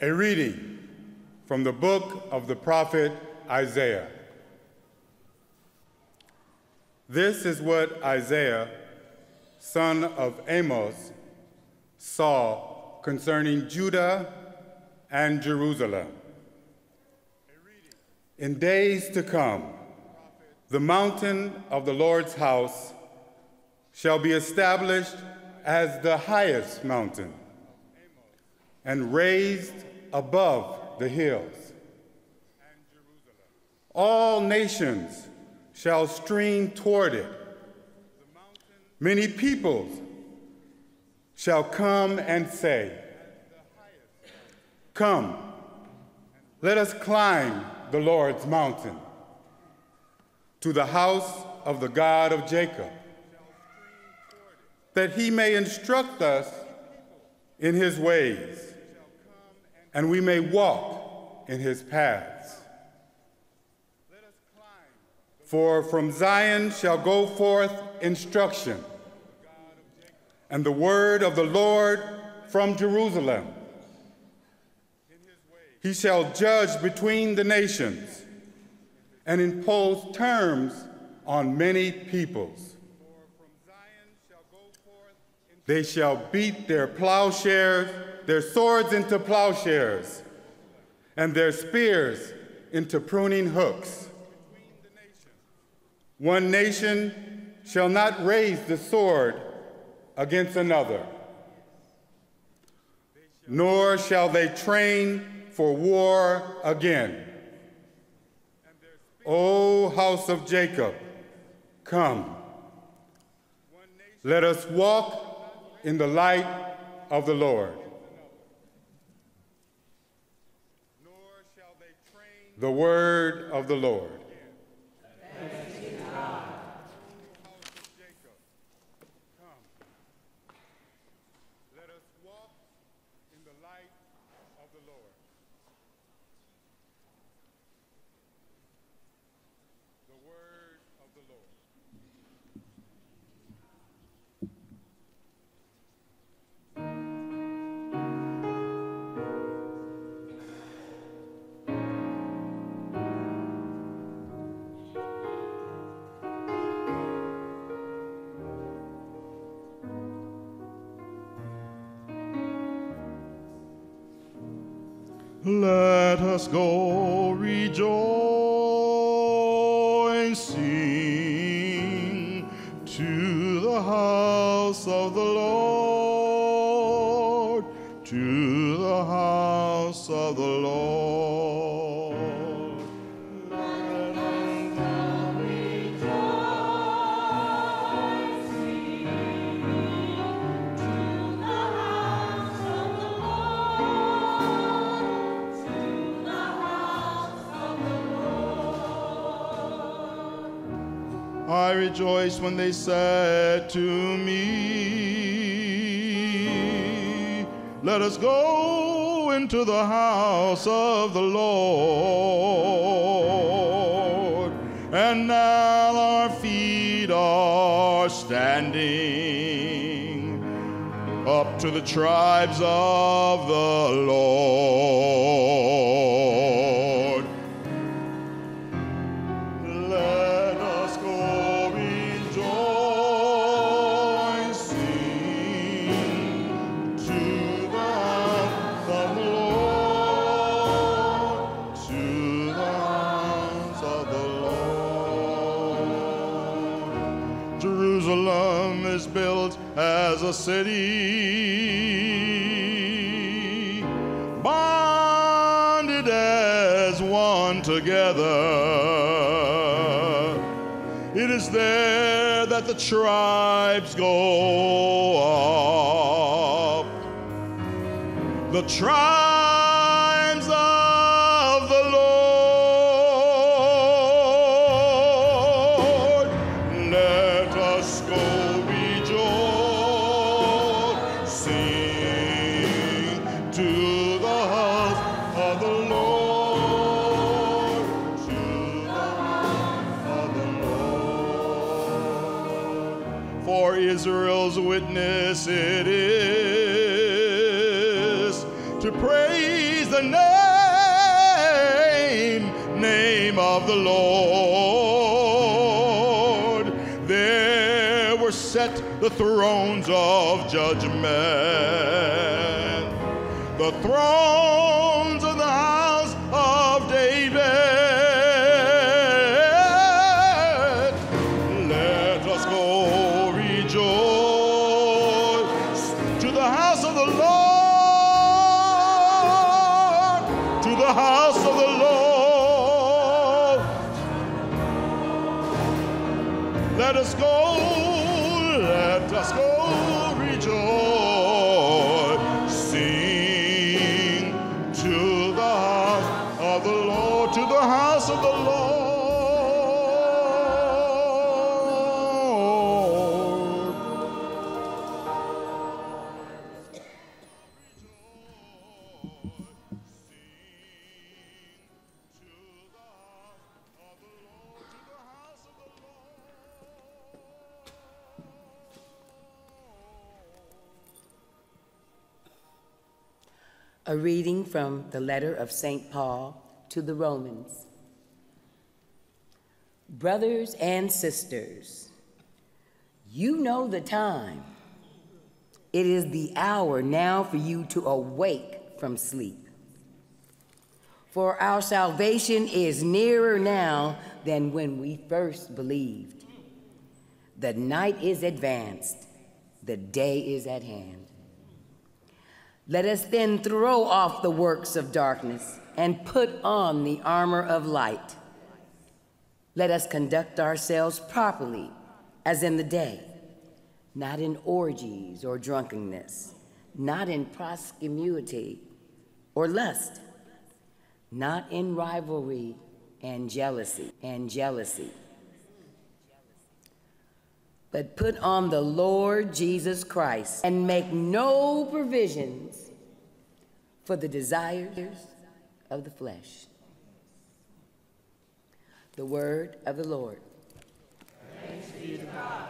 A reading from the book of the prophet Isaiah. This is what Isaiah, son of Amos, saw concerning Judah and Jerusalem. In days to come, the mountain of the Lord's house shall be established as the highest mountain and raised above the hills. All nations shall stream toward it. Many peoples shall come and say, "Come, let us climb the Lord's mountain, to the house of the God of Jacob, that he may instruct us in his ways, and we may walk in his paths. For from Zion shall go forth instruction, and the word of the Lord from Jerusalem. He shall judge between the nations and impose terms on many peoples. They shall beat their plowshares, their swords into plowshares, and their spears into pruning hooks. One nation shall not raise the sword against another, nor shall they train for war again. O house of Jacob, come, let us walk in the light of the Lord. The word of the Lord. Thanks be to God. Let us walk in the light of the Lord. The word of the Lord. Let us go rejoicing to the house of the Lord, to the house of the Lord. Let us go rejoicing to the house of the Lord, to the house of the Lord. I rejoiced when they said to me, "Let us go into the house of the Lord." And now our feet are standing up to the tribes of the Lord. Let us go rejoicing to the house of the Lord, to the house of the Lord. Jerusalem is built as a city, bonded as one together. It is there that the tribes go up, the tribes of the Lord. Let us go rejoicing to the house of the Lord, to the house of the Lord. For Israel's witness it is to praise the the name of the Lord. There were set the thrones of judgment, the thrones of the house of David. Let us go rejoice to the house of the Lord, to the house of the Lord. Let us go rejoice, sing to the house of the Lord, to the house of the Lord. A reading from the letter of St. Paul to the Romans. Brothers and sisters, you know the time. It is the hour now for you to awake from sleep. For our salvation is nearer now than when we first believed. The night is advanced, the day is at hand. Let us then throw off the works of darkness and put on the armor of light. Let us conduct ourselves properly as in the day, not in orgies or drunkenness, not in promiscuity or lust, not in rivalry and jealousy. But put on the Lord Jesus Christ and make no provisions for the desires of the flesh. The word of the Lord. Thanks be to God.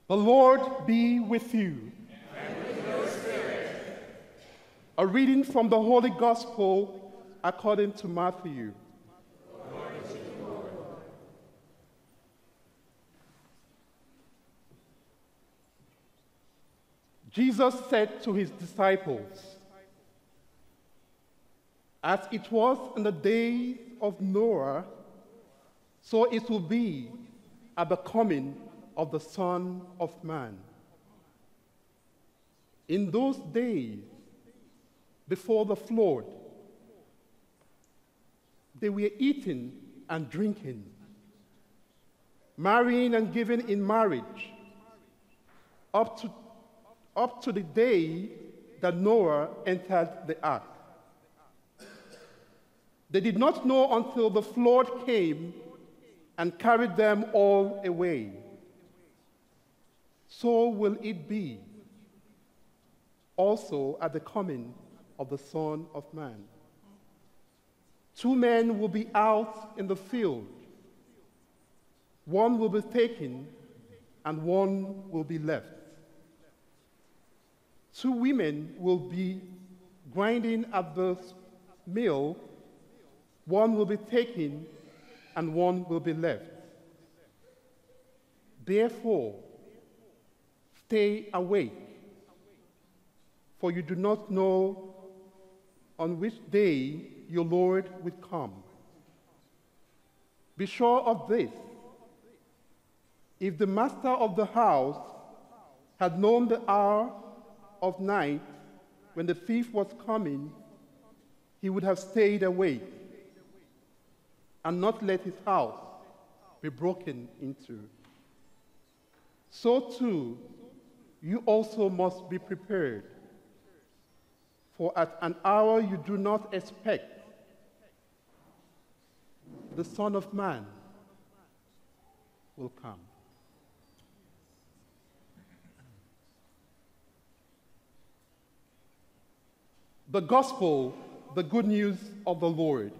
The Lord be with you. And with your spirit. A reading from the Holy Gospel according to Matthew. Glory to you, Lord. Jesus said to his disciples, "As it was in the days of Noah, so it will be at the coming of the Son of Man. In those days, before the flood, they were eating and drinking, marrying and giving in marriage, up to the day that Noah entered the ark. They did not know until the flood came and carried them all away. So will it be also at the coming of the Son of Man. 2 men will be out in the field. One will be taken and one will be left. 2 women will be grinding at the meal, one will be taken and one will be left. Therefore, stay awake, for you do not know on which day your Lord will come. Be sure of this: if the master of the house had known the hour of night when the thief was coming, he would have stayed awake and not let his house be broken into. So too, you also must be prepared, for at an hour you do not expect, the Son of Man will come. The gospel, the good news of the Lord.